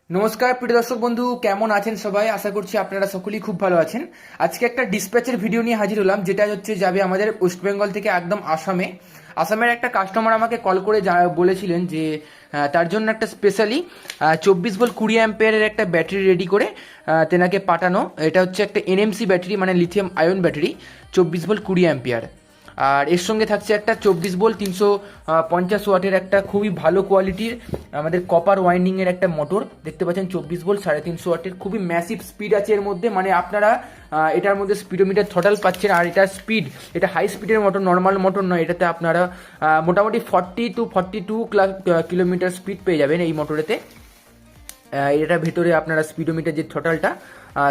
নমস্কার প্রিয় দর্শক বন্ধু, কেমন আছেন সবাই? আশা করছি আপনারা সকলেই খুব ভালো আছেন। আজকে একটা ডিসপ্যাচের ভিডিও নিয়ে হাজির হলাম, যেটা হচ্ছে যাবে আমাদের ওয়েস্ট বেঙ্গল থেকে একদম আসামে। আসামের একটা কাস্টমার আমাকে কল করে বলেছিলেন যে তার জন্য একটা স্পেশালি 24 ভোল্ট 20 অ্যাম্পিয়ারের একটা ব্যাটারি রেডি করে তেনাকে পাঠানো। এটা হচ্ছে একটা এনএমসি ব্যাটারি, মানে lithium ion battery, 24 volt 20 ampere. আর এর সঙ্গে থাকছে একটা 24 ভোল্ট 350 ওয়াটের একটা খুবই ভালো কোয়ালিটির আমাদের কপার ওয়াইন্ডিংয়ের একটা মোটর দেখতে পাচ্ছেন। 24 ভোল্ট 350 ওয়াটের খুবই ম্যাসিভ স্পিড আছে এর মধ্যে, মানে আপনারা এটার মধ্যে স্পিডোমিটার থ্রটাল পাচ্ছেন। আর এটার স্পিড, এটা হাই স্পিডের মোটর, নর্মাল মোটর নয়। এটাতে আপনারা মোটামুটি 40 to 42 কিলোমিটার স্পিড পেয়ে যাবেন এই মোটরেতে। এটার ভেতরে আপনারা স্পিডোমিটার যে থ্রটালটা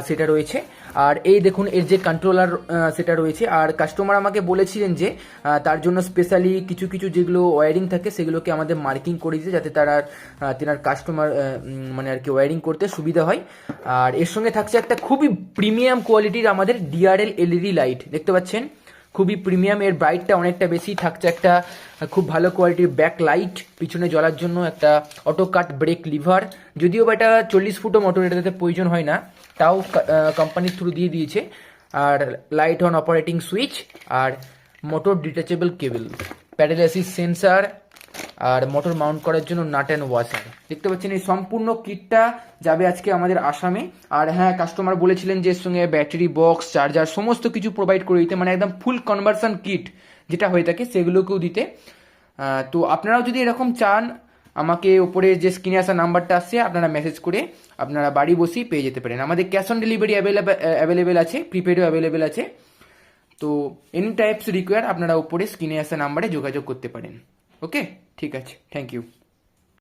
সেটা রয়েছে, আর এই দেখুন এর যে কন্ট্রোলার সেটা রয়েছে। আর কাস্টমার আমাকে বলেছিলেন যে তার জন্য স্পেশালি কিছু কিছু যেগুলো ওয়্যারিং থাকে সেগুলোকে আমাদের মার্কিং করে দিতে, যাতে তারা তেনার কাস্টমার মানে আর কি ওয়্যারিং করতে সুবিধা হয়। আর এর সঙ্গে থাকছে একটা খুবই প্রিমিয়াম কোয়ালিটির আমাদের ডিআরএল এলইডি লাইট দেখতে পাচ্ছেন, খুবই প্রিমিয়াম। এর ব্রাইটটা অনেকটা বেশি থাকছে। একটা খুব ভালো কোয়ালিটির ব্যাক লাইট পিছনে জ্বলার জন্য, একটা অটো কাট ব্রেক লিভার। যদিও বা এটা 40 ফুটও মোটর, এটাতে প্রয়োজন হয় না, তাও কোম্পানির থ্রু দিয়ে দিয়েছে। আর লাইট অন অপারেটিং সুইচ, আর motor detachable cable, pedal assist sensor, আর মোটর মাউন্ট করার জন্য নাট অ্যান্ড ওয়াশার দেখতে পাচ্ছেন। এই সম্পূর্ণ কিটটা যাবে আজকে আমাদের আসামে। আর হ্যাঁ, কাস্টমার বলেছিলেন যে এর সঙ্গে ব্যাটারি বক্স, চার্জার সমস্ত কিছু প্রোভাইড করে দিতে, মানে একদম ফুল কনভার্সন কিট যেটা হয়ে থাকে সেগুলোকেও দিতে। তো আপনারাও যদি এরকম চান, আমাকে ওপরে যে স্ক্রিনে আসা নাম্বারটা আসছে আপনারা মেসেজ করে আপনারা বাড়ি বসেই পেয়ে যেতে পারেন। আমাদের ক্যাশ অন ডেলিভারি অ্যাভেলেবেল আছে, প্রিপেডও অ্যাভেলেবেল আছে। তো এনি টাইপস রিকোয়ার আপনারা উপরে স্ক্রিনে আসা নাম্বারে যোগাযোগ করতে পারেন। ওকে, ঠিক আছে, থ্যাংক ইউ।